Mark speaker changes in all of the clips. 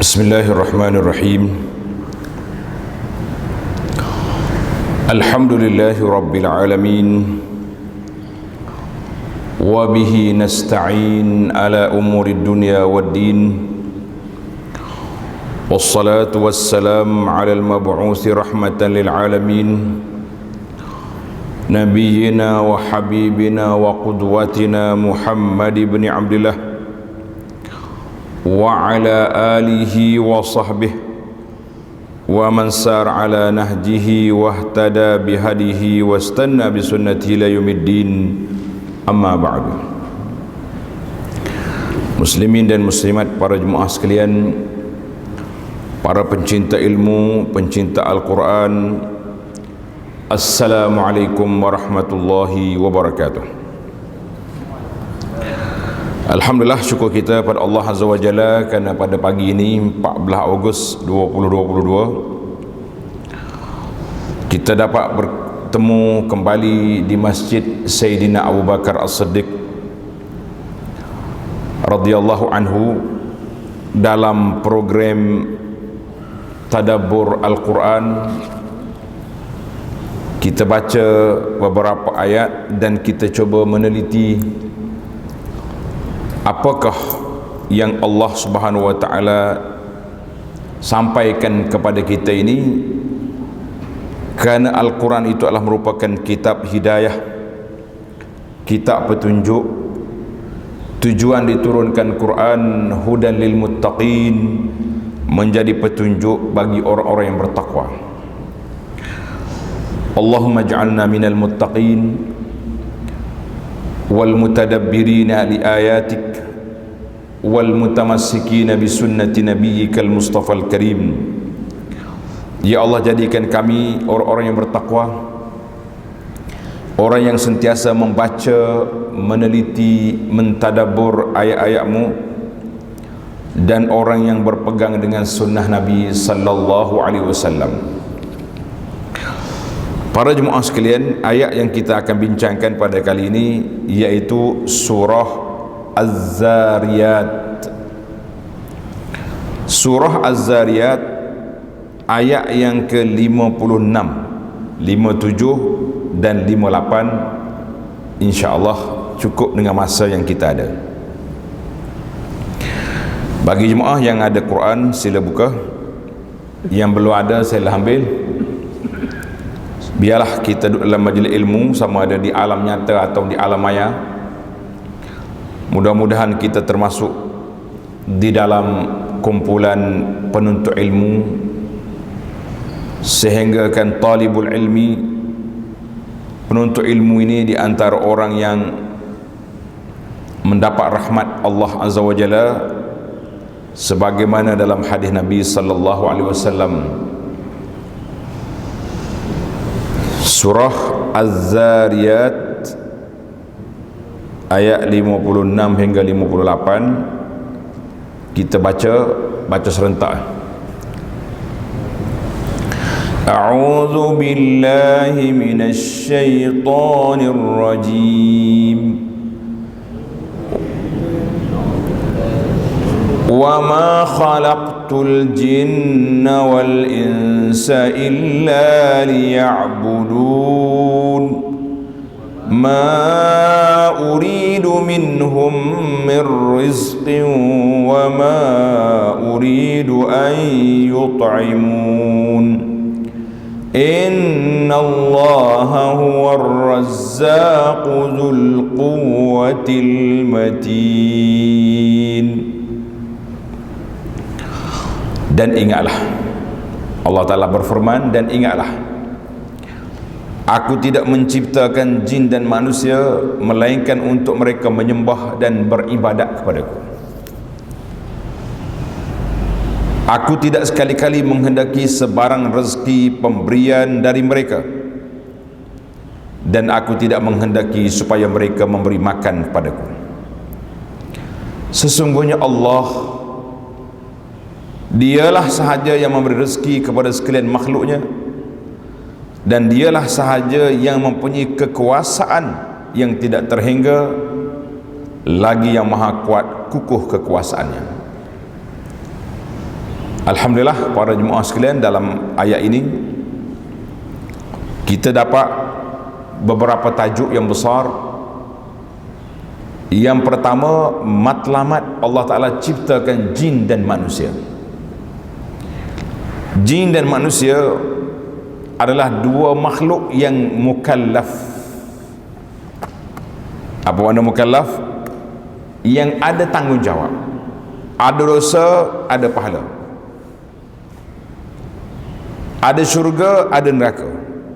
Speaker 1: Bismillahirrahmanirrahim. Alhamdulillahi rabbil alamin. Wa bihi nasta'in ala umuri dunya waddin. Wassalatu wassalam ala al-mab'uthi rahmatan lil alamin. Nabiyyina wa habibina wa qudwatina Muhammad ibn Abdillah wa ala alihi wa sahbihi wa man sar ala nahjihi wa ihtada bihadihi wa istanna bi sunnatihi ila yaumiddin, amma ba'du. Muslimin dan muslimat, para jemaah sekalian, para pencinta ilmu, pencinta Al-Quran, Assalamualaikum warahmatullahi wabarakatuh. Alhamdulillah, syukur kita pada Allah Azza wa Jalla kerana pada pagi ini 14 Ogos 2022 kita dapat bertemu kembali di Masjid Sayyidina Abu Bakar As-Siddiq radhiyallahu anhu dalam program Tadabbur Al-Quran. Kita baca beberapa ayat dan kita cuba meneliti apakah yang Allah Subhanahu wa taala sampaikan kepada kita ini, kerana Al-Quran itu adalah merupakan kitab hidayah, kitab petunjuk. Tujuan diturunkan Quran hudan lil muttaqin, menjadi petunjuk bagi orang-orang yang bertakwa. Allahumma ij'alna minal muttaqin wal mutadabbirina li ayatik wal mutamassikina bi sunnati nabiyyikal mustafal karim. Ya Allah, jadikan kami orang-orang yang bertakwa, orang yang sentiasa membaca, meneliti, mentadabbur ayat-ayatmu, dan orang yang berpegang dengan sunnah Nabi sallallahu alaihi wasallam. Para jemaah sekalian, ayat yang kita akan bincangkan pada kali ini iaitu surah Az-Zariyat. Surah Az-Zariyat ayat yang ke-56, 57 dan 58, insya-Allah cukup dengan masa yang kita ada. Bagi jemaah yang ada Quran, sila buka. Yang belum ada, sila ambil. Biarlah kita duduk dalam majlis ilmu, sama ada di alam nyata atau di alam maya. Mudah-mudahan kita termasuk di dalam kumpulan penuntut ilmu, sehingga kan talibul ilmi, penuntut ilmu ini di antara orang yang mendapat rahmat Allah Azza wa Jalla, sebagaimana dalam hadis Nabi sallallahu alaihi wasallam. Surah Az-Zariyat ayat 56 hingga 58 kita baca serentak. A'udzu billahi minasy syaithanir rajim. وَمَا خَلَقْتُ الْجِنَّ وَالْإِنسَ إِلَّا لِيَعْبُدُونَ مَا أُرِيدُ مِنْهُمْ مِنْ رِزْقٍ وَمَا أُرِيدُ أَنْ يُطْعِمُونَ إِنَّ اللَّهَ هُوَ الرَّزَّاقُ ذُو الْقُوَّةِ الْمَتِينِ. Dan ingatlah, Allah Ta'ala berfirman, dan ingatlah, aku tidak menciptakan jin dan manusia melainkan untuk mereka menyembah dan beribadat kepadaku. Aku tidak sekali-kali menghendaki sebarang rezeki pemberian dari mereka, dan aku tidak menghendaki supaya mereka memberi makan kepadaku. Sesungguhnya Allah, Dialah sahaja yang memberi rezeki kepada sekalian makhluknya, dan Dialah sahaja yang mempunyai kekuasaan yang tidak terhingga, lagi yang maha kuat kukuh kekuasaannya. Alhamdulillah para jemaah sekalian, dalam ayat ini kita dapat beberapa tajuk yang besar. Yang pertama, matlamat Allah Ta'ala ciptakan jin dan manusia. Jin dan manusia adalah dua makhluk yang mukallaf. Apa makna mukallaf? Yang ada tanggungjawab, ada dosa, ada pahala, ada syurga, ada neraka.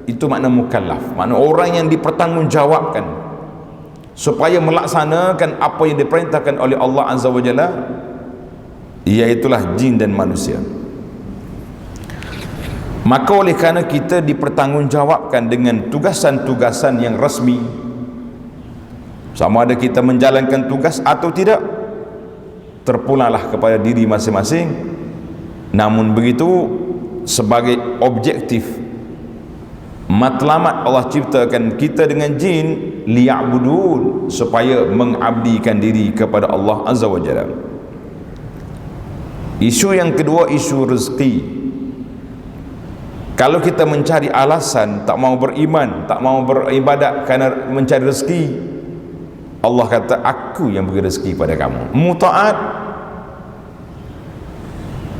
Speaker 1: Itu makna mukallaf, makna orang yang dipertanggungjawabkan supaya melaksanakan apa yang diperintahkan oleh Allah Azza wa Jalla, iaitulah jin dan manusia. Maka oleh kerana kita dipertanggungjawabkan dengan tugasan-tugasan yang rasmi, sama ada kita menjalankan tugas atau tidak, terpulanglah kepada diri masing-masing. Namun begitu, sebagai objektif matlamat Allah ciptakan kita dengan jin, liya'budun, supaya mengabdikan diri kepada Allah Azza wa Jalla. Isu yang kedua, isu rezeki. Kalau kita mencari alasan tak mau beriman, tak mau beribadat kerana mencari rezeki, Allah kata, aku yang beri rezeki pada kamu. Mutaat,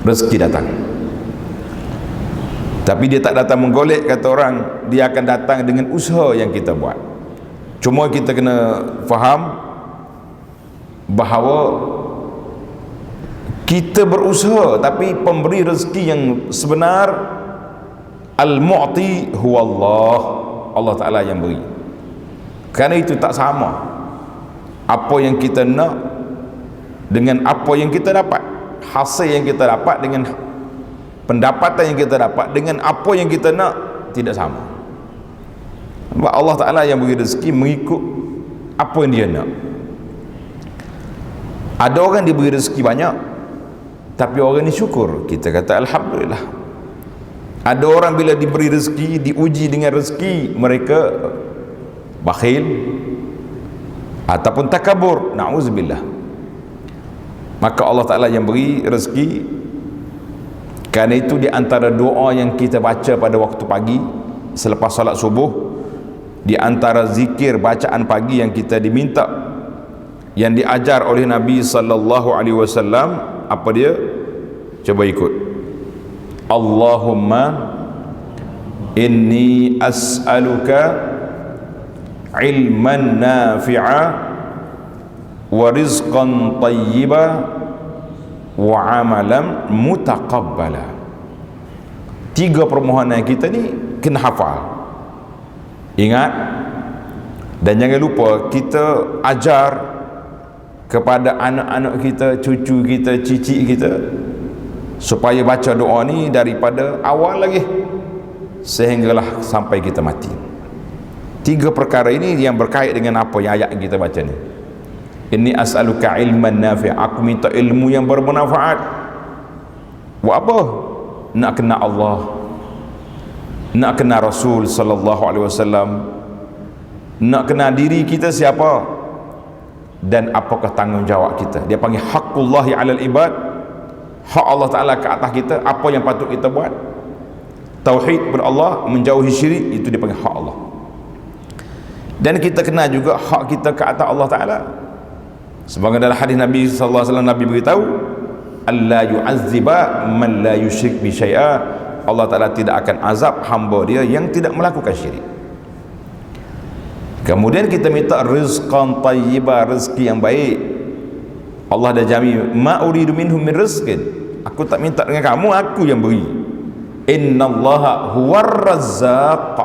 Speaker 1: rezeki datang. Tapi dia tak datang menggolek, kata orang. Dia akan datang dengan usaha yang kita buat. Cuma kita kena faham bahawa kita berusaha, tapi pemberi rezeki yang sebenar, al-mu'ti huwa Allah, Allah Ta'ala yang beri. Kerana itu tak sama apa yang kita nak dengan apa yang kita dapat. Hasil yang kita dapat dengan pendapatan yang kita dapat dengan apa yang kita nak tidak sama. Sebab Allah Ta'ala yang beri rezeki mengikut apa yang dia nak. Ada orang diberi rezeki banyak, tapi orang ni syukur, kita kata Alhamdulillah. Ada orang bila diberi rezeki, diuji dengan rezeki, mereka bakhil ataupun takabur, na'udzubillah. Maka Allah Ta'ala yang beri rezeki. Kerana itu di antara doa yang kita baca pada waktu pagi selepas salat subuh, di antara zikir bacaan pagi yang kita diminta, yang diajar oleh Nabi sallallahu alaihi wasallam, apa dia? Coba ikut. Allahumma inni as'aluka ilman nafi'a wa rizqan tayyiba wa amalan mutaqabbala. Tiga permohonan kita ni kena hafal, ingat, dan jangan lupa kita ajar kepada anak-anak kita, cucu kita, cicit kita, supaya baca doa ni daripada awal lagi sehinggalah sampai kita mati. Tiga perkara ini yang berkait dengan apa yang ayat kita baca ni. Inni as'aluka ilman nafi', aku minta ilmu yang bermanfaat. Buat apa? Nak kenal Allah, nak kenal Rasul sallallahu alaihi wasallam, nak kenal diri kita siapa dan apakah tanggungjawab kita. Dia panggil haqqullahi 'alal ibad, hak Allah Ta'ala ke atas kita, apa yang patut kita buat. Tauhid kepada Allah, menjauhi syirik, itu dipanggil hak Allah. Dan kita kenal juga hak kita ke atas Allah Ta'ala. Sebagai dalam hadis Nabi sallallahu alaihi wasallam, Nabi beritahu, alla yu'azziba man la yusyrik bi syai'a. Allah Ta'ala tidak akan azab hamba dia yang tidak melakukan syirik. Kemudian kita minta rizqan tayyiba, rezeki yang baik. Allah dah jamin, ma uridu minhum min rizqin, aku tak minta dengan kamu, aku yang beri. Innallaha huwar razzaq.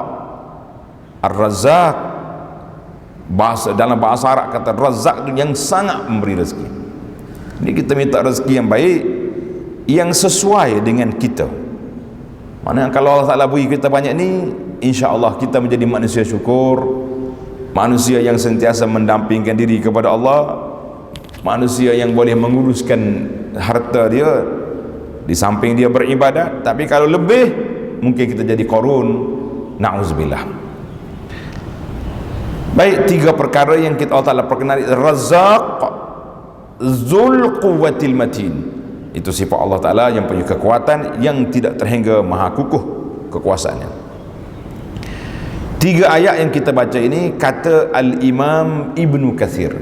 Speaker 1: Ar-razzaq, bahasa dalam bahasa Arab kata razzaq itu yang sangat memberi rezeki. Ini kita minta rezeki yang baik, yang sesuai dengan kita. Maknanya kalau Allah Ta'ala beri kita banyak ni, insya-Allah kita menjadi manusia syukur, manusia yang sentiasa mendampingkan diri kepada Allah, manusia yang boleh menguruskan harta dia di samping dia beribadat. Tapi kalau lebih, mungkin kita jadi Qarun, na'udzubillah. Baik, tiga perkara yang kita Allah Ta'ala perkenali. Razzaq, Zul Quwwatil Matin, Itu sifat Allah Ta'ala yang punya kekuatan yang tidak terhingga, maha kukuh kekuasaannya. 3 ayat yang kita baca ini kata Al-Imam Ibnu Katsir,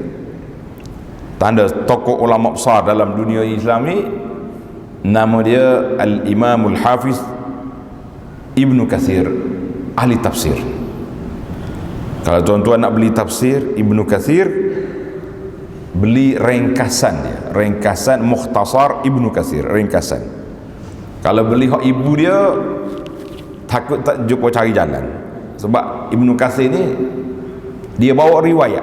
Speaker 1: tanda tokoh ulama besar dalam dunia Islam ni, nama dia Al-Imamul Hafiz Ibnu Katsir, ahli tafsir. Kalau tuan-tuan nak beli tafsir Ibnu Katsir, beli ringkasan dia, ringkasan Mukhtasar Ibnu Katsir, ringkasan. Kalau beli hak ibu dia, takut tak jumpa cari jalan. Sebab Ibnu Katsir ni dia bawa riwayat,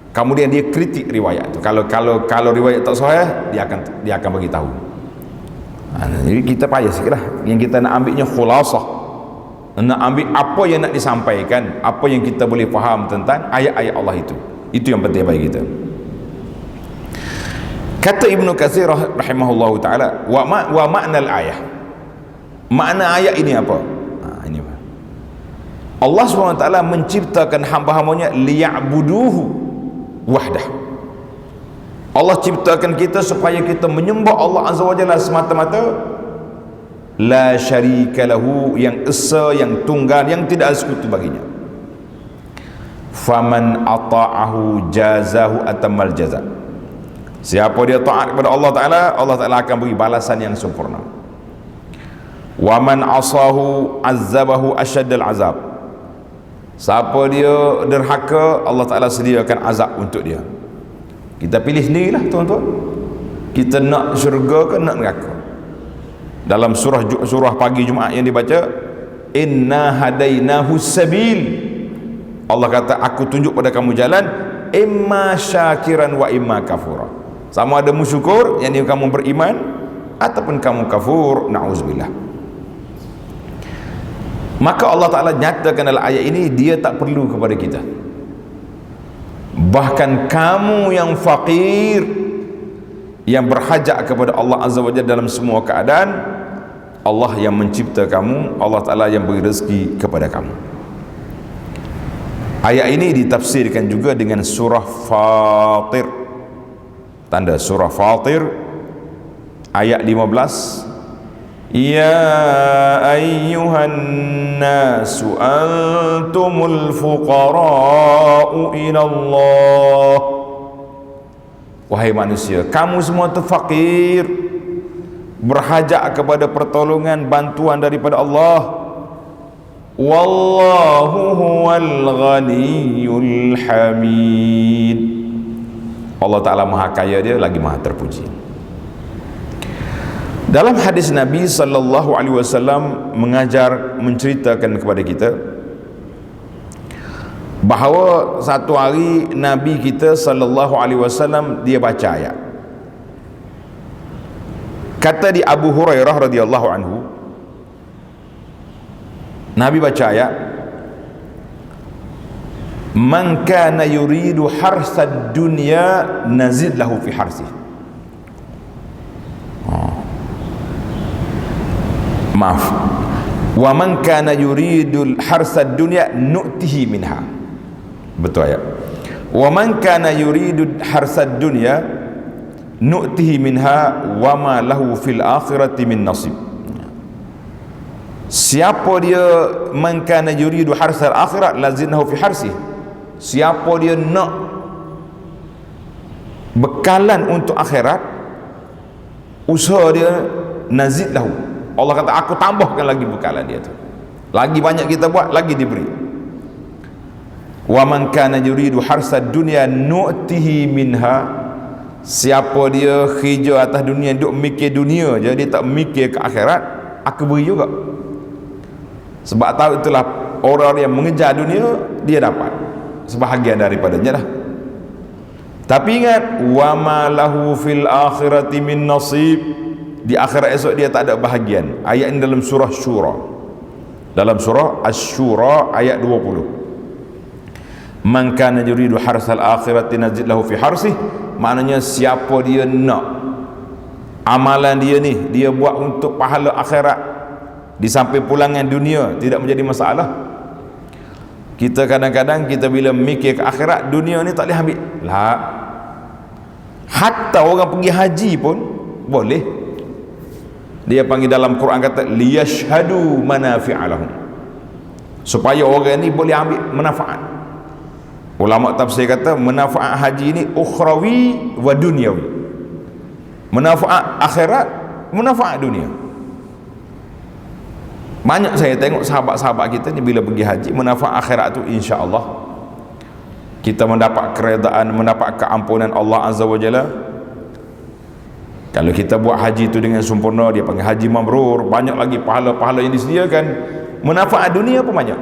Speaker 1: kemudian dia kritik riwayat tu. Kalau riwayat tak sahih, dia akan bagi tahu. Jadi kita payah sikitlah. Yang kita nak ambilnya khulasah, nak ambil apa yang nak disampaikan, apa yang kita boleh faham tentang ayat-ayat Allah itu. Itu yang penting bagi kita. Kata Ibnu Katsir rahimahullahu taala, wa ma'nal ayah. Makna ayat ini apa? Ini apa? Allah SWT menciptakan hamba-hambanya liya'buduhu wahdah. Allah ciptakan kita supaya kita menyembah Allah Azza wa Jalla semata-mata, la syarika lahu, yang esa, yang tunggal, yang tidak ada sekutu baginya. Faman ata'ahu jazahu atammal jaza. Siapa dia taat kepada Allah Ta'ala, Allah Ta'ala akan beri balasan yang sempurna. Wa man asahu azabahu asyaddal azab. Siapa dia derhaka, Allah Ta'ala sediakan azab untuk dia. Kita pilih sendirilah tuan-tuan, kita nak syurga ke nak neraka. Dalam surah pagi Jumaat yang dibaca, inna hadainahu sabil, Allah kata aku tunjuk pada kamu jalan, imma syakiran wa imma kafura. Sama ada kamu syukur, yang kamu beriman, ataupun kamu kafur, na'udzubillah. Maka Allah Ta'ala nyatakan dalam ayat ini, dia tak perlu kepada kita. Bahkan kamu yang fakir, yang berhajat kepada Allah Azza wa Jalla dalam semua keadaan, Allah yang mencipta kamu, Allah Ta'ala yang beri rezeki kepada kamu. Ayat ini ditafsirkan juga dengan surah Fatir. Tanda surah Fatir ayat 15, ya ayyuhan nasu antumul fuqara'u ilallah. Wahai manusia, kamu semua itu fakir, berhajat kepada pertolongan, bantuan daripada Allah. Wallahu huwal ghaniyul hamid. Allah Ta'ala maha kaya, dia lagi maha terpuji. Dalam hadis Nabi sallallahu alaihi wasallam mengajar, menceritakan kepada kita bahawa satu hari Nabi kita sallallahu alaihi wasallam dia baca ayat. Kata di Abu Hurairah radhiyallahu anhu, Nabi baca ayat, man kana yuridu harsad dunya nazid lahu fi harsih. Maaf, wa man kana yuridul harsad dunya nu'tihi minha. Betul ayat. Wa man kana yuridul harsad dunya nu'tihi minha wa ma lahu fil akhirati min nasib. Siapa dia man kana yuridu harsal akhirat lazinahu fi harsi. Siapa dia nak bekalan untuk akhirat, usaha dia nazid lahu. Allah kata aku tambahkan lagi bekalan dia tu. Lagi banyak kita buat, lagi diberi. Wa man kana yuridu harsad dunya nu'tihi minha. Siapa dia hijau atas dunia, duk mikir dunia je, dia tak mikir ke akhirat, aku beri juga. Sebab tahu itulah orang yang mengejar dunia, dia dapat sebahagian daripadanya lah. Tapi ingat, wa ma lahu fil akhirati min nasib. Di akhirat esok dia tak ada bahagian. Ayat ini dalam surah Syura, dalam surah Asy-Syura ayat 20. Man kana yuridu harsal akhirati nazid lahu fi harsih. Maknanya siapa dia nak amalan dia ni, dia buat untuk pahala akhirat, di samping pulangan dunia tidak menjadi masalah. Kita kadang-kadang kita bila mikir ke akhirat, dunia ni tak boleh ambil lah. Hatta orang pergi haji pun boleh. Dia panggil dalam Quran kata liyashhadu manafi'a lahum, supaya orang ni boleh ambil manfaat. Ulama tafsir kata manfaat haji ni ukhrawi wa dunyawi. Manfaat akhirat, manfaat dunia. Banyak saya tengok sahabat-sahabat kita ni bila pergi haji, manfaat akhirat tu insya-Allah kita mendapat keredaan, mendapat keampunan Allah Azza wa Jalla. Kalau kita buat haji tu dengan sempurna, dia panggil haji mabrur, banyak lagi pahala-pahala yang disediakan. Manfaat dunia pun banyak.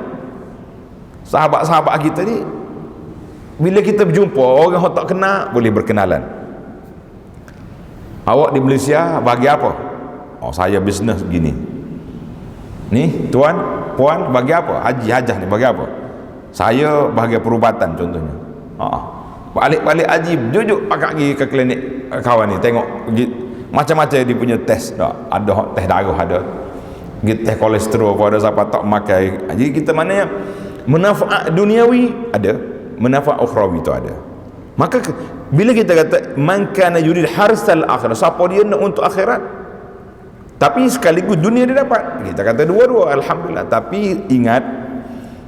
Speaker 1: Sahabat-sahabat kita ni bila kita berjumpa orang yang tak kenal, boleh berkenalan. Awak di Malaysia bagi apa? Oh, saya bisnes begini. Ni tuan, puan bagi apa? Haji hajah ni bagi apa? Saya bagi perubatan contohnya. Balik-balik haji jujur pakai pergi ke klinik kawan ni, tengok macam-macam dia punya test. Ada test darah, ada test kolesterol, ada siapa tak makan. Jadi kita maknanya manfaat duniawi ada, manfaat ukhrawi tu ada. Maka bila kita kata man kana yurid harsal akhirah, siapa dia nak untuk akhirat tapi sekaligus dunia dia dapat, kita kata dua-dua, alhamdulillah. Tapi ingat,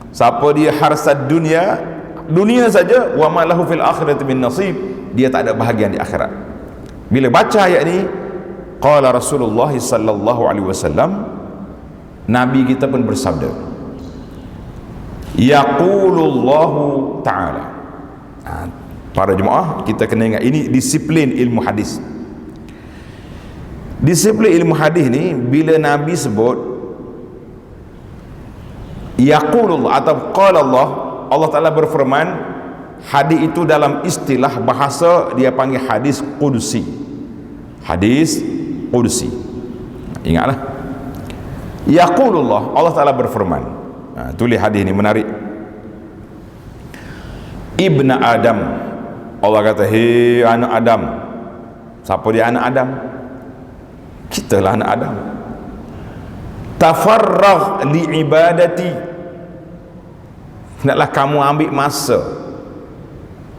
Speaker 1: siapa dia harsad dunia, dunia saja, wa ma lahu fil akhirati min nasib, dia tak ada bahagian di akhirat. Bila baca ayat ni, qala Rasulullah sallallahu alaihi wasallam, Nabi kita pun bersabda, yaqulullahu ta'ala. Para jemaah, kita kena ingat ini disiplin ilmu hadis. Disiplin ilmu hadis ni bila Nabi sebut yaqulullah atau qala Allah, Allah Ta'ala berfirman, hadis itu dalam istilah bahasa dia panggil hadis qudsi. Hadis qudsi. Ingatlah, yaqulullah, Allah Ta'ala berfirman. Tulis hadis ni menarik. Ibn Adam, Allah kata, hei anak Adam. Siapa dia anak Adam? Kita lah anak Adam. Tafarragh li ibadati, hendaklah kamu ambil masa,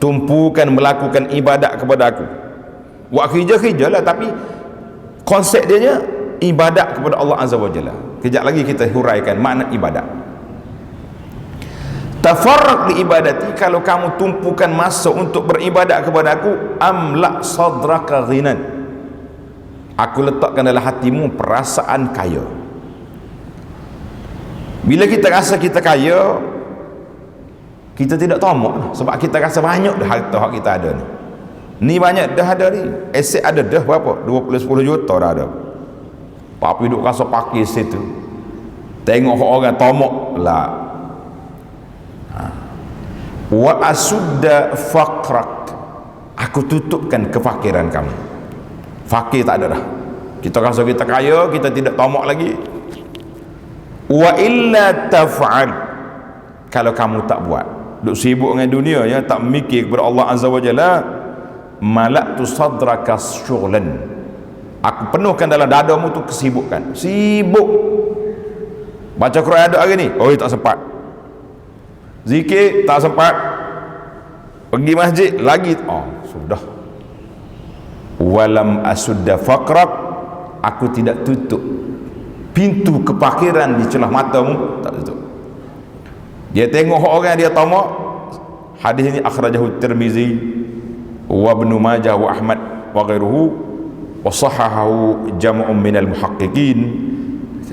Speaker 1: tumpukan melakukan ibadat kepada aku. Buat kerja-kerja lah, tapi konsep dia ibadat kepada Allah Azza wa Jalla. Kejap lagi kita huraikan makna ibadat. Tafarraq li ibadati, kalau kamu tumpukan masa untuk beribadat kepada aku, amla sadraka ghinan, aku letakkan dalam hatimu perasaan kaya. Bila kita rasa kita kaya, kita tidak tamak, sebab kita rasa banyak dah harta yang kita ada ni. Ni banyak dah ada ni, aset ada dah berapa? 20-10 juta dah ada. Tapi duk rasa pakai situ, tengok orang tamak lah. Wa asudda faqrak, aku tutupkan kefakiran kamu. Fakir tak ada dah, kita rasa kita kaya, kita tidak tamak lagi. Wa illa taf'al, kalau kamu tak buat, duk sibuk dengan dunia ya, tak mikir kepada Allah Azza wa Jalla, malaktu sadraka syughlan, aku penuhkan dalam dadamu tu kesibukan. Sibuk baca Quran ada hari ni, oh tak sempat. Zikir tak sempat. Pergi masjid lagi, oh sudah. Walam asudda faqrak, aku tidak tutup pintu kefakiran di celah matamu, tak tutup. Dia tengok orang dia tamak. Hadis ini akhrajahu Tirmizi wa Ibnu Majah wa Ahmad wa ghairuhu wa sahahahu jam'un minal muhaqqiqin.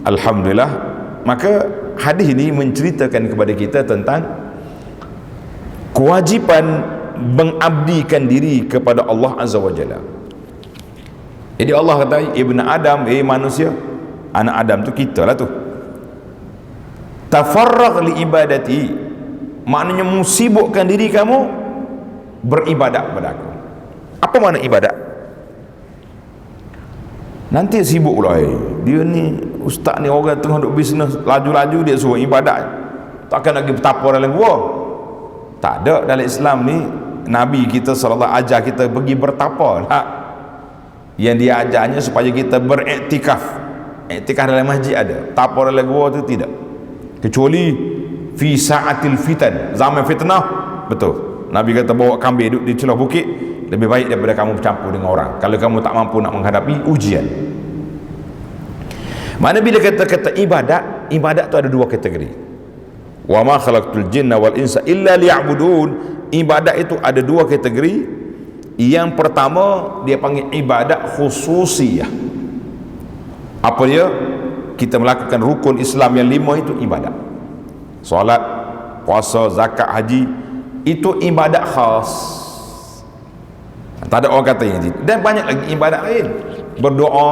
Speaker 1: Alhamdulillah. Maka hadis ini menceritakan kepada kita tentang kewajipan mengabdikan diri kepada Allah Azza wa Jalla. Jadi Allah kata, Ibn Adam, manusia, anak Adam tu kita lah tu. Tafarragh li ibadati, maknanya musibukkan diri kamu beribadat kepada aku. Apa makna ibadat? Nanti sibuk pula, dia ni ustaz ni orang tengah duk bisnes, laju-laju dia suruh ibadat, takkan lagi bertapa dalam gua. Tak ada dalam Islam ni. Nabi kita sallallahu ajar kita pergi bertapa lah. Yang dia ajarnya supaya kita beriktikaf. Iktikaf dalam masjid ada, tapa dalam gua tu tidak, kecuali fi sa'atil fitan, zaman fitnah. Betul, Nabi kata bawa kambing duduk di celah bukit, lebih baik daripada kamu bercampur dengan orang kalau kamu tak mampu nak menghadapi ujian. Mana bila kata-kata ibadat tu ada dua kategori. Wa ma khalaqtul jinna wal insa illa liya'budun. Ibadat itu ada dua kategori. Yang pertama dia panggil ibadat khususiyah. Apa dia? Kita melakukan rukun Islam yang 5 itu ibadat. Solat, puasa, zakat, haji, itu ibadat khas. Tak ada orang kata yang itu. Dan banyak lagi ibadat lain. Berdoa,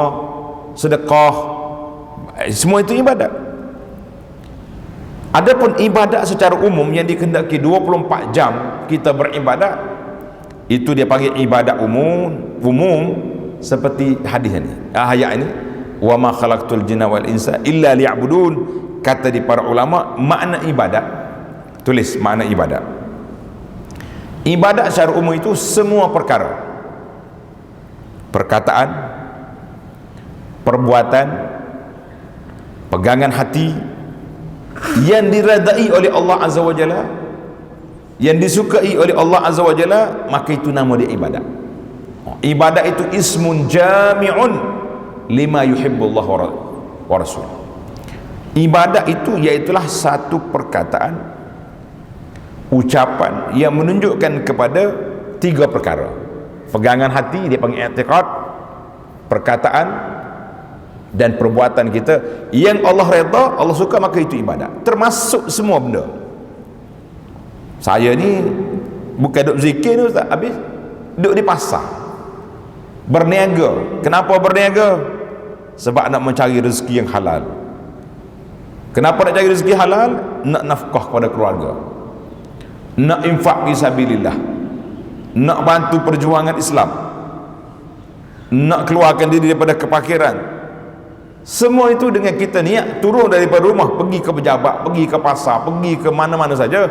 Speaker 1: sedekah, semua itu ibadat. Adapun ibadat secara umum yang dikehendaki 24 jam kita beribadat, itu dia panggil ibadat umum seperti hadis ini, ayat ini, wa ma khalaqtul jinna wal insa illa liya'budun. Kata di para ulama, makna ibadat, tulis makna ibadat. Ibadat secara umum itu semua perkara, perkataan, perbuatan, pegangan hati yang diredai oleh Allah Azza wa Jalla, yang disukai oleh Allah Azza wa Jalla, maka itu nama dia ibadat. Ibadat itu ismun jami'un lima yuhibbullah wa rasul. Ibadat itu iaitulah satu perkataan, ucapan yang menunjukkan kepada 3 perkara. Pegangan hati dia panggil i'tiqad, perkataan dan perbuatan kita yang Allah redha, Allah suka, maka itu ibadat. Termasuk semua benda. Saya ni bukan duk zikir ni Ustaz, habis duk di pasar berniaga. Kenapa berniaga? Sebab nak mencari rezeki yang halal. Kenapa nak cari rezeki halal? Nak nafkah kepada keluarga, nak infak fisabilillah, nak bantu perjuangan Islam, nak keluarkan diri daripada kepakiran. Semua itu dengan kita niat turun daripada rumah, pergi ke pejabat, pergi ke pasar, pergi ke mana-mana saja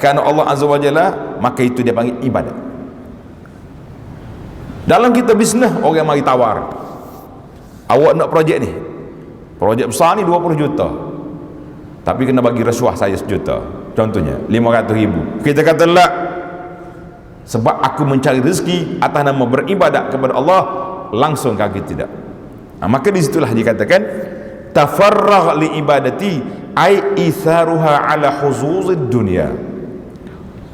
Speaker 1: kerana Allah Azza wa Jalla, maka itu dia panggil ibadat. Dalam kita bisnes, orang mari tawar, awak nak projek ni, projek besar ni 20 juta, tapi kena bagi rasuah saya 1 juta, contohnya 500,000. Kita kata la, sebab aku mencari rezeki atas nama beribadat kepada Allah, langsung kaki tidak. Maka disitulah dikatakan tafarragh li ibadati ai itharuha ala huzuzid dunia.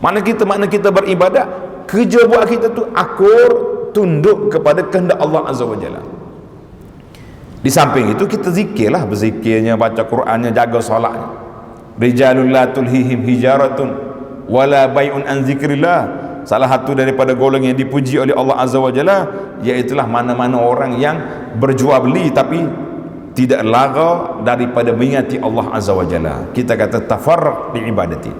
Speaker 1: Makna kita beribadat, kerja buat kita tu akur tunduk kepada kehendak Allah Azza wa Jalla. Di samping itu kita zikirlah, berzikirnya, baca Qurannya, jaga solatnya. Rijalul la tulhihim hijaratun wala bai'un an zikrillah. Salah satu daripada golongan yang dipuji oleh Allah Azza wa Jalla iaitulah mana-mana orang yang berjual beli tapi tidak lara daripada mengingati Allah Azza wa Jalla. Kita kata tafarraq di ibadati.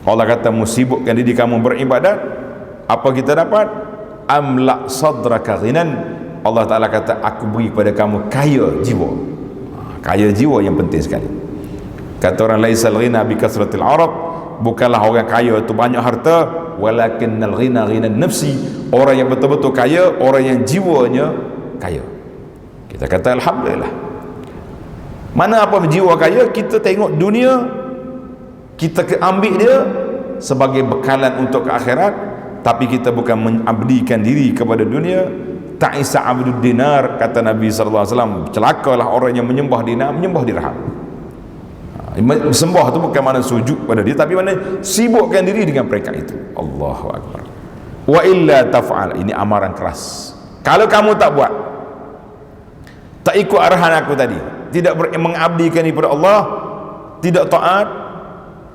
Speaker 1: Allah kata musibukkan diri kamu beribadat, apa kita dapat? Amla sadraka ghinan. Allah Ta'ala kata aku beri kepada kamu kaya jiwa. Kaya jiwa yang penting sekali. Kata orang laisal ghina bi kasratil arab, bukanlah orang kaya itu banyak harta, walakinnal ghina ghinan nafsi. Orang yang betul-betul kaya, orang yang jiwanya kaya. Kita kata alhamdulillah. Mana apa jiwa kaya, kita tengok dunia, kita ambil dia sebagai bekalan untuk ke akhirat, tapi kita bukan mengabdikan diri kepada dunia. Ta'isa abdud dinar, kata Nabi SAW, celakalah orang yang menyembah dinar, menyembah dirham. Sembah tu bukan mana sujud pada dia, tapi mana sibukkan diri dengan mereka itu. Allahu Akbar. Wa illa taf'al, ini amaran keras. Kalau kamu tak buat, tak ikut arahan aku tadi, tidak mengabdikan kepada Allah, tidak taat,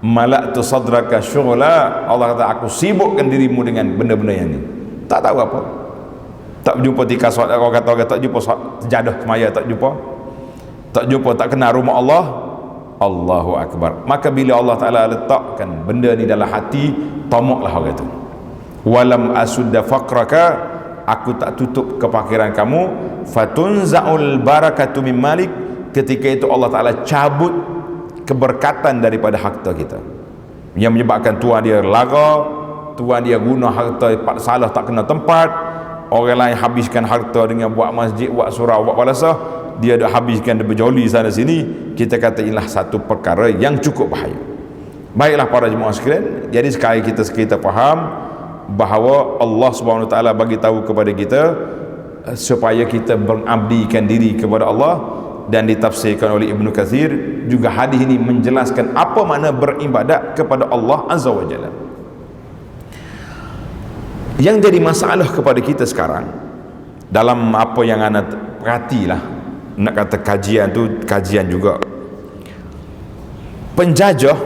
Speaker 1: mala'tu sadraka syughla, Allah kata aku sibukkan dirimu dengan benda-benda yang ini. Tak tahu apa, tak jumpa tika solat, orang kata orang tak jumpa sejadah semaya, tak jumpa, tak kenal rumah Allah. Allahu Akbar. Maka bila Allah Ta'ala letakkan benda ni dalam hati, tamaklah orang itu. Walam asudda faqraka, aku tak tutup kefakiran kamu. Fatunza'ul barakatu min malik, ketika itu Allah Ta'ala cabut keberkatan daripada harta kita, yang menyebabkan tuan dia lara, tuan dia guna harta salah, tak kena tempat. Orang lain habiskan harta dengan buat masjid, buat surau, buat balasah, dia dah habiskan, dia berjoli sana sini. Kita kata inilah satu perkara yang cukup bahaya. Baiklah para jemaah sekalian, jadi sekali kita faham bahawa Allah Subhanahu Wa Taala bagi tahu kepada kita supaya kita mengabdikan diri kepada Allah, dan ditafsirkan oleh Ibnu Katsir juga hadis ini menjelaskan apa makna beribadat kepada Allah Azza wa Jalla. Yang jadi masalah kepada kita sekarang dalam apa yang anda perhatilah, nak kata kajian tu kajian juga, penjajah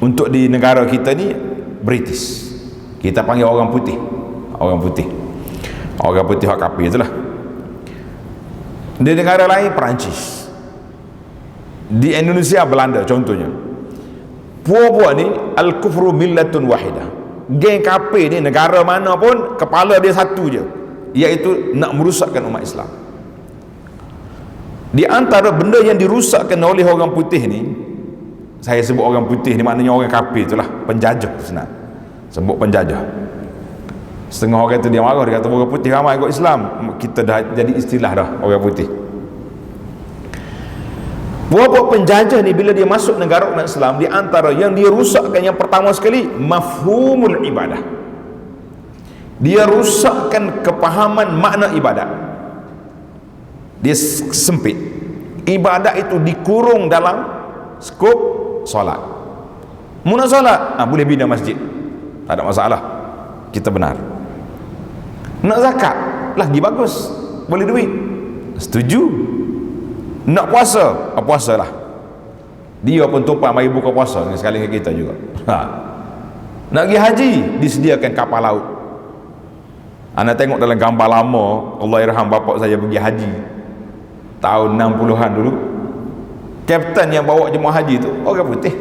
Speaker 1: untuk di negara kita ni British, kita panggil orang putih hak kafir itulah. Di negara lain Perancis, di Indonesia Belanda contohnya. Puak-puak ni al-kufru millatun wahidah, geng kafir ni negara mana pun kepala dia satu je, iaitu nak merusakkan umat Islam. Di antara benda yang dirusakkan oleh orang putih ni, saya sebut orang putih ni maknanya orang kafir itulah, penjajah senang sebut penjajah. Setengah orang tu dia marah, dia kata orang putih ramai ikut Islam, kita dah jadi istilah dah orang putih. Buat penjajah ni bila dia masuk negara umat Islam, di antara yang dia rusakkan yang pertama sekali mafhumul ibadah. Dia rusakkan kepahaman makna ibadat. Dia sempit. Ibadat itu dikurung dalam skop solat. Muna solat, boleh bina masjid, tak ada masalah, kita benar. Nak zakat, lagi bagus, boleh duit, setuju. Nak puasa, puasalah. Dia pun tumpang mari buka puasa sekali dengan kita juga. Nak pergi haji, disediakan kapal laut. Anda tengok dalam gambar lama, Allah irham bapak saya pergi haji tahun 60-an dulu, kapten yang bawa jemaah haji tu orang putih.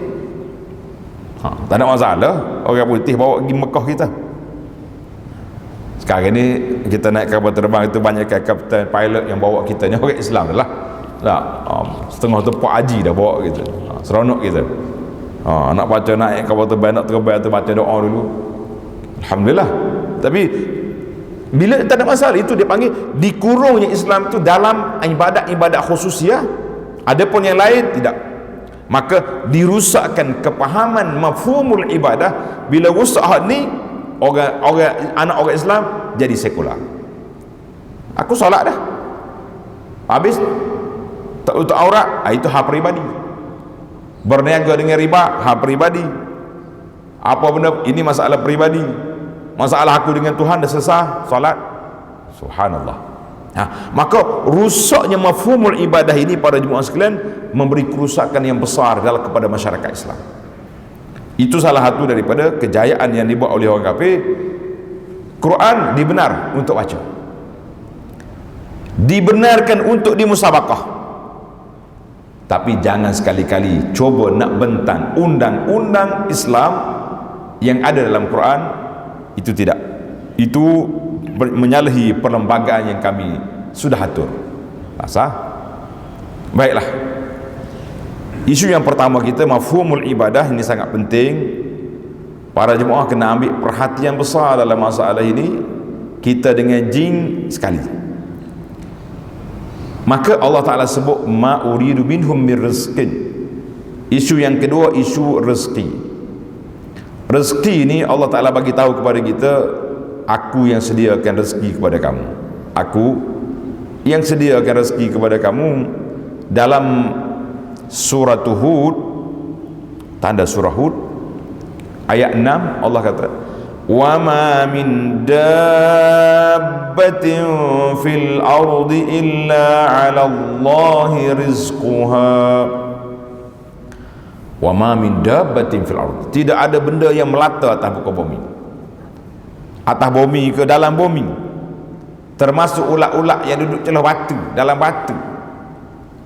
Speaker 1: Tak ada masalah, orang putih bawa pergi Mekah kita. Sekarang ni kita naik kapal terbang itu banyak kapten pilot yang bawa kita ni orang Islam dah lah. Setengah tu Pak Haji dah bawa kita, seronok kita. Nak baca naik kapal terbang, nak terbang tu baca doa dulu, alhamdulillah. Tapi bila tak ada masalah, itu dia panggil dikurungnya Islam tu dalam ibadat-ibadat khususiyah. Adapun yang lain tidak, maka dirusakkan kepahaman mafhumul ibadah. Bila rusak hak ni, anak orang Islam jadi sekular. Aku solat dah, habis tak tutup aurat, itu hak peribadi. Berniaga dengan riba, hak peribadi. Apa benda ini masalah peribadi. Masalah aku dengan Tuhan dah selesai, solat, subhanallah. Maka rusaknya mafhumul ibadah ini para jemaah sekalian memberi kerusakan yang besar dalam kepada masyarakat Islam. Itu salah satu daripada kejayaan yang dibuat oleh orang kafir. Quran dibenar untuk baca, dibenarkan untuk dimusabaqah, tapi jangan sekali-kali cuba nak bentang undang-undang Islam yang ada dalam Quran. Itu tidak, itu menyalahi perlembagaan yang kami sudah atur. Sah? Baiklah, isu yang pertama kita mafhumul ibadah ini sangat penting. Para jemaah kena ambil perhatian besar dalam masalah ini. Kita dengan jin sekali. Maka Allah Ta'ala sebut ma uridu minhum min rizqin. Isu yang kedua, isu rezeki. Rezeki ini Allah Ta'ala bagi tahu kepada kita, aku yang sediakan rezeki kepada kamu. Aku yang sediakan rezeki kepada kamu. Dalam surah Hud, tanda surah Hud ayat 6, Allah kata wa ma min dabbatin fil ardi illa 'ala Allahi rizquha. Wa ma min dabbatin fil ardi, tidak ada benda yang melata atas muka bumi, atas bumi ke dalam bumi, termasuk ulat-ulat yang duduk celah batu, dalam batu.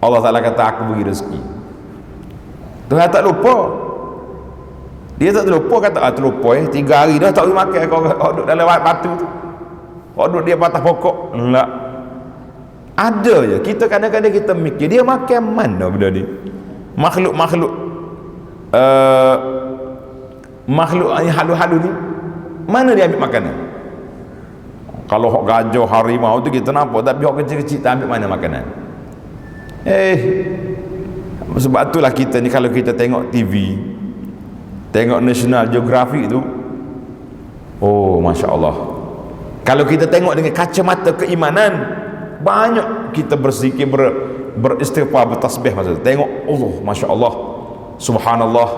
Speaker 1: Allah Ta'ala kata aku bagi rezeki. Tuhan tak lupa. Dia tak terlupa, kata terlupa 3 hari dah tak boleh makan kau duduk dalam batu tu, kau duduk dia patah pokok. Tak ada je. Kita kadang-kadang kita mikir dia makan mana benda ni, makhluk-makhluk makhluk yang halu-halu ni mana dia ambil makanan. Kalau hok gajah, harimau tu kita nampak, tapi hok kecil-kecil tak ambil mana makanan. Sebab itulah kita ni kalau kita tengok TV, tengok National Geographic tu, Oh, Masya Allah. Kalau kita tengok dengan kacamata keimanan, banyak kita berzikir, beristighfar, bertasbih masa tu. Tengok Allah, Masya Allah, Subhanallah.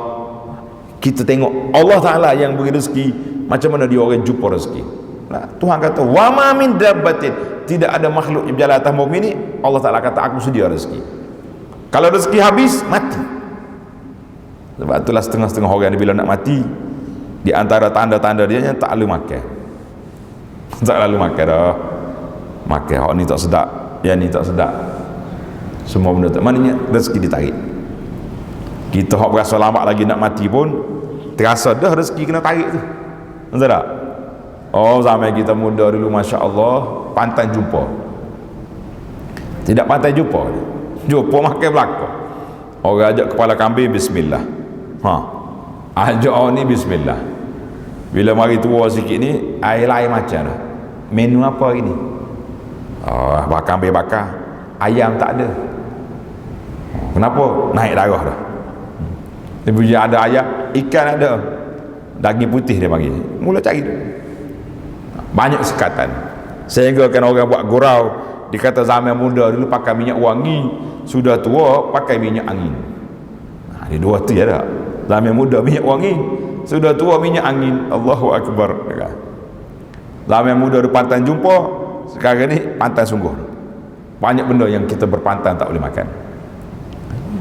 Speaker 1: Kita tengok Allah Ta'ala yang beri rezeki, macam mana dia orang jumpa rezeki. Nah, Tuhan kata wa ma min dabbatin, tidak ada makhluk yang berjalan atas bumi ni, Allah Ta'ala kata aku sedia rezeki. Kalau rezeki habis, mati. Sebab itulah setengah-setengah orang ni bila nak mati, di antara tanda-tanda dia yang tak lalu makan. Tak lalu makan dah. Makan hak ni tak sedap, yang ni tak sedap. Semua benda tak, maknanya rezeki ditarik. Kita hak berasa lambat lagi nak mati pun terasa dah rezeki kena tarik tu. Betul tak? Oh, zaman kita muda dulu, Masya Allah, pantang jumpa. Tidak pantai jumpa, jumpa makan belakang. Orang ajak kepala kambing, bismillah. Ajak orang ni bismillah. Bila mari tua sikit ni, air lain macam dah. Menu apa hari ni? Bakar kambing bakar, ayam tak ada. Kenapa? Naik darah dah. Dia punya ada ayam, ikan ada, daging putih dia panggil. Mula cari tu. Banyak sekatan. Sehingga kan orang buat gurau, dikata zaman muda dulu pakai minyak wangi, sudah tua pakai minyak angin. Dia dua tu ya tak? Zaman muda minyak wangi, sudah tua minyak angin. Allahu Akbar. Zaman muda ada pantang jumpa, sekarang ni pantang sungguh. Banyak benda yang kita berpantang tak boleh makan.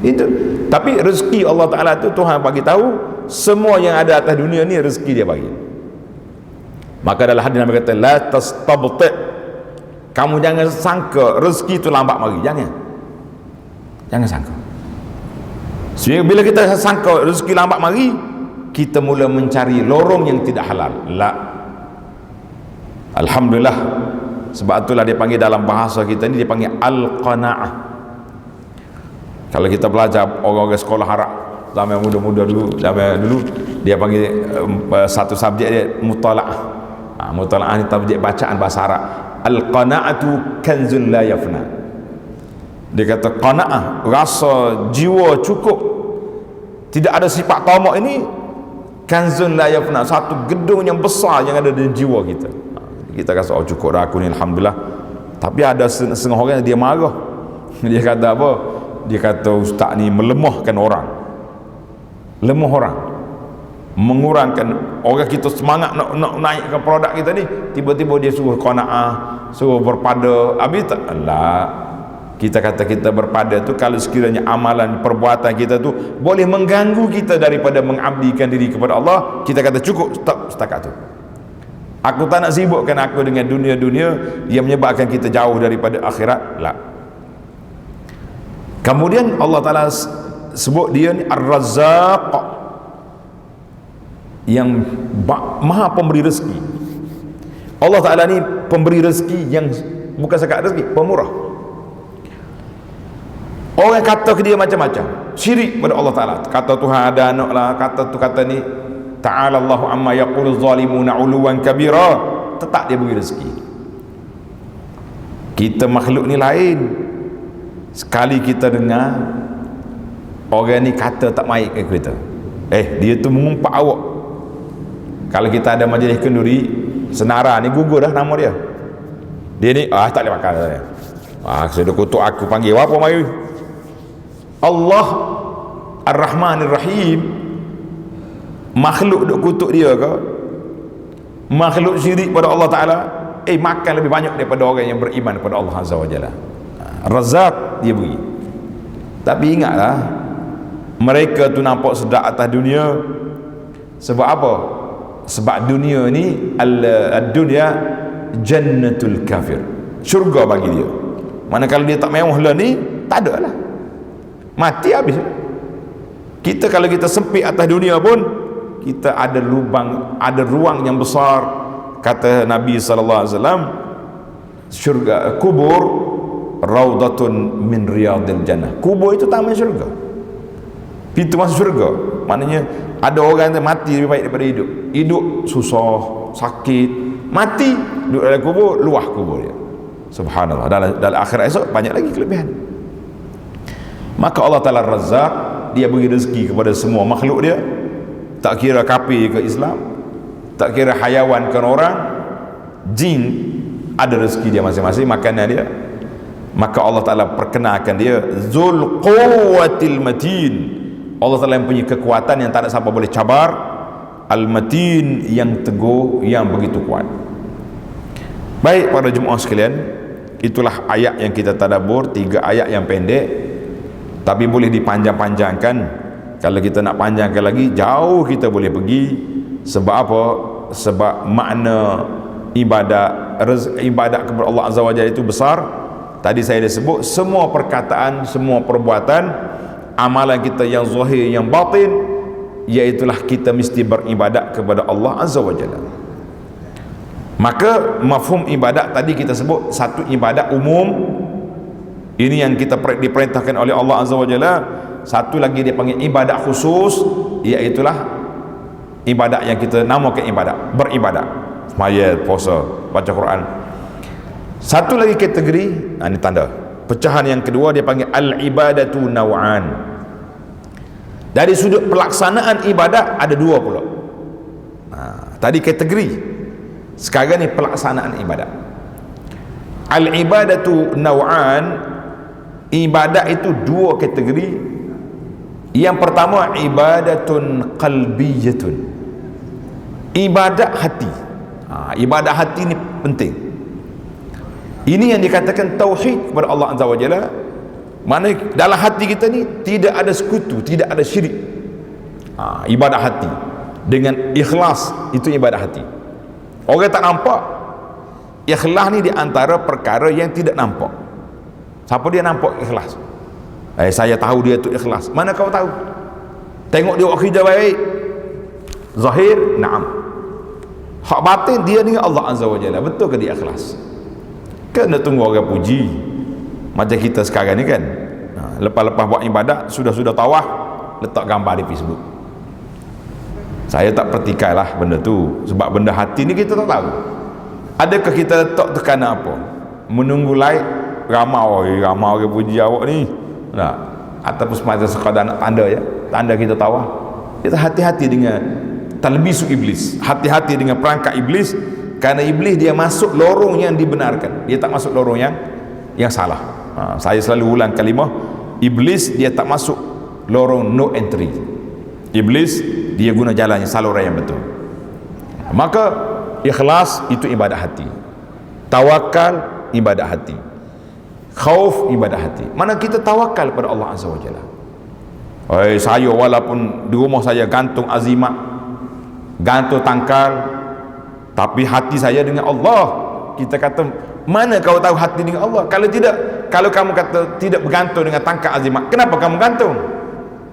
Speaker 1: Itu. Tapi rezeki Allah Ta'ala tu Tuhan bagi tahu, semua yang ada atas dunia ni rezeki dia bagi. Maka dalam hadis Nabi kata la tastabti', kamu jangan sangka rezeki itu lambat mari. Jangan sangka. Sehingga bila kita sangka rezeki lambat mari, kita mula mencari lorong yang tidak halal. Alhamdulillah, sebab itulah dia panggil dalam bahasa kita ni, dia panggil al-qanaah. Kalau kita belajar orang-orang sekolah Arab zaman muda-muda dulu, dia panggil satu subjek dia mutalaah. Mutalaah ni subjek bacaan bahasa Arab. Al-qanaatu kanzun la yafna. Dia kata qanaah, rasa jiwa cukup, tidak ada sifat tamak, ini kanzun la yafna, satu gedung yang besar yang ada di jiwa kita. Kita rasa oh cukup dah aku ni, alhamdulillah. Tapi ada setengah orang dia marah. Dia kata apa? Dia kata ustaz ni melemahkan orang, lemah orang, mengurangkan orang kita semangat nak naikkan produk kita ni. Tiba-tiba dia suruh qanaah, suruh berpada. Habis tak Allah, kita kata kita berpada tu kalau sekiranya amalan perbuatan kita tu boleh mengganggu kita daripada mengabdikan diri kepada Allah, kita kata cukup, stop setakat tu. Aku tak nak sibukkan aku dengan dunia-dunia yang menyebabkan kita jauh daripada akhirat. La. Kemudian Allah Ta'ala sebut dia ni Ar-Razzaq, yang maha pemberi rezeki. Allah Ta'ala ni pemberi rezeki yang bukan sekat rezeki, pemurah. Orang kata ke dia macam-macam, syirik pada Allah Ta'ala, kata Tuhan ada anak lah, kata tu kata ni. Ta'ala Allahu amma yaqulu zalimuna uluwan kabira. Tetap dia beri rezeki. Kita makhluk ni lain. Sekali kita dengar orang ni kata tak baik ke kita, dia tu mengumpat awak. Kalau kita ada majlis kenduri, senara ni gugur dah nama dia. Dia ni tak boleh makan saya. Sudah kutuk aku, panggil apa mari. Allah Ar-Rahman Ar-Rahim, makhluk duk kutuk dia ke? Makhluk syirik pada Allah Ta'ala, makan lebih banyak daripada orang yang beriman kepada Allah Azza wa Jalla. Razak dia beri. Tapi ingatlah, mereka tu nampak sedap atas dunia. Sebab apa? Sebab dunia ni ad-dunya jannatul kafir, syurga bagi dia. Mana kalau dia tak mewah lah ni, tak ada lah, mati habis. Kita kalau kita sempit atas dunia pun, kita ada lubang, ada ruang yang besar. Kata Nabi SAW, syurga, kubur raudatun min riyadil jannah. Kubur itu taman syurga, pintu masuk syurga. Maknanya ada orang yang mati lebih baik daripada hidup. Hidup susah, sakit, mati duduk dalam kubur, luah kubur dia. Subhanallah. Dalam akhirat esok banyak lagi kelebihan. Maka Allah Ta'ala Razzaq, dia beri rezeki kepada semua makhluk dia, tak kira kafir ke Islam, Tak kira hayawan ke orang, jin ada rezeki dia masing-masing, makanan dia. Maka Allah Ta'ala perkenalkan dia Zul Quwwatil Matin. Allah Ta'ala yang punya kekuatan yang tak ada siapa boleh cabar, Al-Matin, yang teguh, yang begitu kuat. Baik para jemaah sekalian, itulah ayat yang kita tadabbur. 3 ayat yang pendek, tapi boleh dipanjang-panjangkan. Kalau kita nak panjangkan lagi, jauh kita boleh pergi. Sebab apa? Sebab makna ibadat kepada Allah Azza wa Jalla itu besar. Tadi saya dah sebut, semua perkataan, semua perbuatan, amalan kita yang zahir, yang batin, iaitulah kita mesti beribadat kepada Allah Azza wa Jalla. Maka mafhum ibadat tadi kita sebut, satu ibadat umum, ini yang kita diperintahkan oleh Allah Azza wa Jalla. Satu lagi dia panggil ibadat khusus, iaitulah ibadat yang kita namakan ibadat, beribadat, semaya, puasa, baca Quran. Satu lagi kategori, ini tanda pecahan yang kedua, dia panggil al-ibadatu naw'an. Dari sudut pelaksanaan ibadat ada 2 pula. Tadi kategori, sekarang ni pelaksanaan ibadat. Al-ibadatu naw'an, ibadat itu 2 kategori. Yang pertama, ibadatun qalbiyatun, ibadat hati. Ibadat hati ni penting. Ini yang dikatakan tauhid kepada Allah Azza wa Jalla. Mana dalam hati kita ni tidak ada sekutu, tidak ada syirik. Ibadat hati dengan ikhlas, itu ibadat hati. Orang tak nampak, ikhlas ni di antara perkara yang tidak nampak. Siapa dia nampak ikhlas? Saya tahu dia tu ikhlas. Mana kau tahu? Tengok dia buat kerja baik, zahir, na'am. Hak batin dia dengan Allah Azza wa Jalla, betul ke dia ikhlas? Kena tunggu orang puji. Macam kita sekarang ni kan, lepas-lepas buat ibadat, sudah tawaf, letak gambar di Facebook. Saya tak pertikai lah benda tu, sebab benda hati ni kita tak tahu. Adakah kita letak tekanan apa? Menunggu like, ramai orang puji awak ni, nah, ataupun semasa sekadar nak tanda, ya, tanda kita tawaf. Kita hati-hati dengan talbisu iblis, hati-hati dengan perangkap iblis. Kerana iblis dia masuk lorong yang dibenarkan, dia tak masuk lorong yang salah. Saya selalu ulang kalimah, iblis dia tak masuk lorong no entry. Iblis dia guna jalan yang saluran yang betul. Maka ikhlas itu ibadat hati, tawakal ibadat hati, khauf ibadat hati. Mana kita tawakal pada Allah Azza wa Jalla. Saya walaupun di rumah saya gantung azimat, gantung tangkal, tapi hati saya dengan Allah. Kita kata, mana kau tahu hati dengan Allah? Kalau tidak, kalau kamu kata tidak bergantung dengan tangkap azimat, kenapa kamu gantung?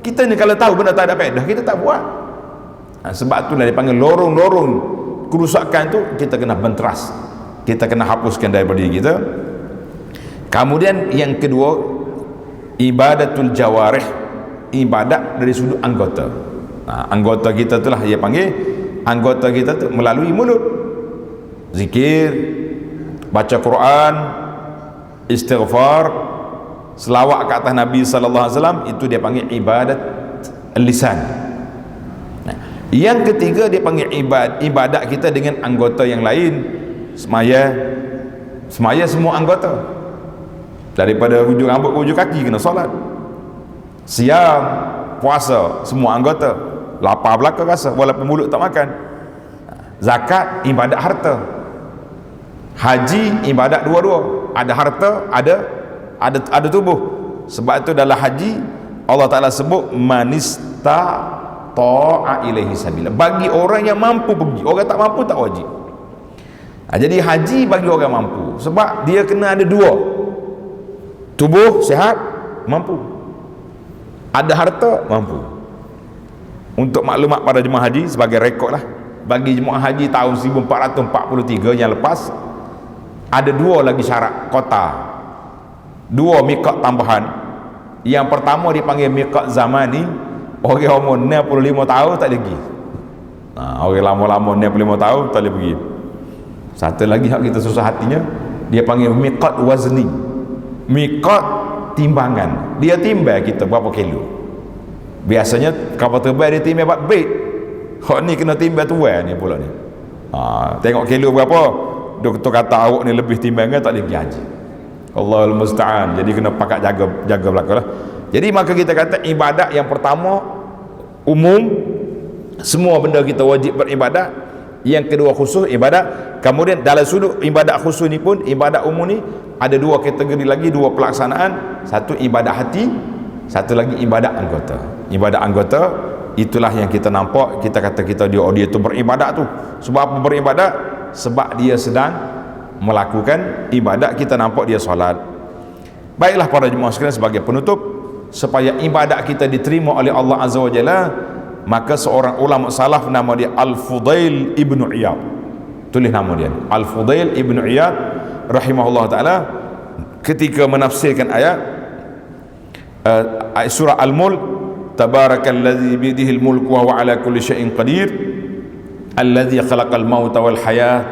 Speaker 1: Kita ni kalau tahu benda tak ada faedah, kita tak buat. Sebab itulah dipanggil lorong-lorong kerusakan tu, kita kena benteras, kita kena hapuskan daripada diri kita. Kemudian yang kedua, ibadatul jawarih, ibadat dari sudut anggota. Anggota kita itulah dia panggil, anggota kita tu melalui mulut, zikir, baca Quran, istighfar, selawat ke atas Nabi sallallahu alaihi wasallam, itu dia panggil ibadat lisan. Yang ketiga dia panggil ibadat kita dengan anggota yang lain. Semaya semua anggota, daripada hujung rambut ke hujung kaki kena solat. Siam, puasa, semua anggota. Lapar belaka rasa walaupun mulut tak makan. Zakat ibadat harta, haji ibadat dua-dua, ada harta, ada tubuh. Sebab itu dalam haji Allah Ta'ala sebut manista ta'a ilaihi sabila, bagi orang yang mampu pergi, orang tak mampu tak wajib. Jadi haji bagi orang mampu, sebab dia kena ada 2, tubuh sihat, mampu, ada harta, mampu. Untuk maklumat pada jemaah haji sebagai rekod lah, bagi jemaah haji tahun 1443 yang lepas, ada 2 lagi syarat kota, 2 miqat tambahan. Yang pertama dipanggil miqat zamani, orang umur 65 tahun tak boleh pergi. Orang lama-lama 65 tahun tak boleh pergi. Satu lagi hak kita susah hatinya, dia panggil miqat wazni, miqat timbangan. Dia timbang kita berapa kilo. Biasanya kapal terbang dia timbang 4 bait. Hak ni kena timbang tuan ni pula ni. Tengok kilo berapa, doktor kata awak ni lebih timbangan, tak boleh pergi haji. Allahul musta'an. Jadi kena pakat jaga belakang lah. Jadi maka kita kata ibadat yang pertama umum, semua benda kita wajib beribadat. Yang kedua khusus ibadat. Kemudian dalam sudut ibadat khusus ni pun, ibadat umum ni ada dua kategori lagi, dua pelaksanaan. Satu ibadat hati, satu lagi ibadat anggota. Ibadat anggota itulah yang kita nampak, kita kata dia tu beribadat tu. Sebab apa beribadat? Sebab dia sedang melakukan ibadat. Kita nampak dia solat. Baiklah para jemaah sekalian, sebagai penutup, supaya ibadat kita diterima oleh Allah Azza wa Jalla, maka seorang ulama salaf nama dia Al-Fudail Ibn Iyad, tulis nama dia Al-Fudail Ibn Iyad rahimahullah ta'ala, ketika menafsirkan ayat surah Al-Mulk, tabarakalladzi biyadihi al-mulku wa huwa ala kulli syai'in qadir alladzi khalaqal mauta wal hayat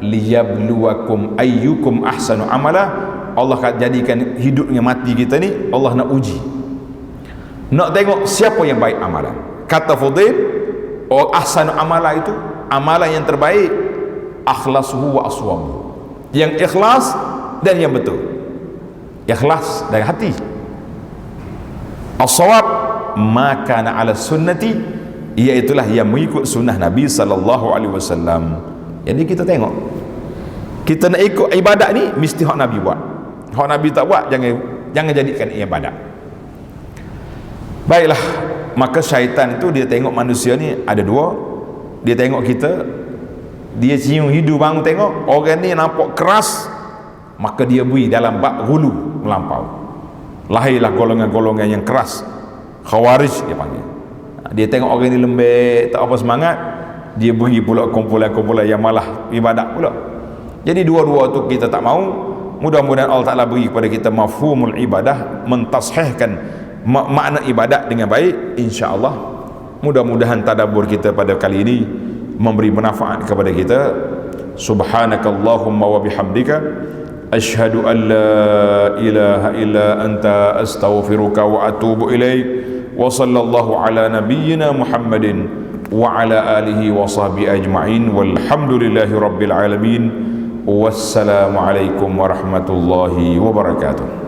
Speaker 1: liyabluwakum ayyukum ahsanu amala. Allah jadikan hidup dengan mati kita ni, Allah nak uji, nak tengok siapa yang baik amalan. Kata Fudail, ahsanu amala itu amalan yang terbaik, akhlasuhu wa aswamuhu, yang ikhlas dan yang betul. Ikhlas dari hati. As-sawab maka ala sunnati, iaitulah yang mengikut sunnah Nabi sallallahu alaihi wasallam. Jadi kita tengok, kita nak ikut ibadat ni mesti hak Nabi buat. Hak Nabi tak buat, jangan jadikan ibadat. Baiklah, maka syaitan itu dia tengok manusia ni ada dua. Dia tengok kita, dia cium hidung bangun tengok orang ni nampak keras, maka dia beri dalam bab hulu melampau. Lahirlah golongan-golongan yang keras, Khawarij dia panggil. Dia tengok orang ni lembek, tak apa semangat, dia beri pula kumpulan-kumpulan yang malah ibadat pula. Jadi dua-dua tu kita tak mau. Mudah-mudahan Allah Ta'ala beri kepada kita mafhumul ibadah, mentashihkan makna ibadat dengan baik, insya-Allah. Mudah-mudahan tadabbur kita pada kali ini memberi manfaat kepada kita. Subhanakallahumma wa bihamdika asyhadu an la ilaha illa anta astaghfiruka wa atubu ilaik. Wa sallallahu ala nabiyyina Muhammadin wa ala alihi wa sahbihi ajma'in walhamdulillahi rabbil alamin. Wassalamu alaikum warahmatullahi wabarakatuh.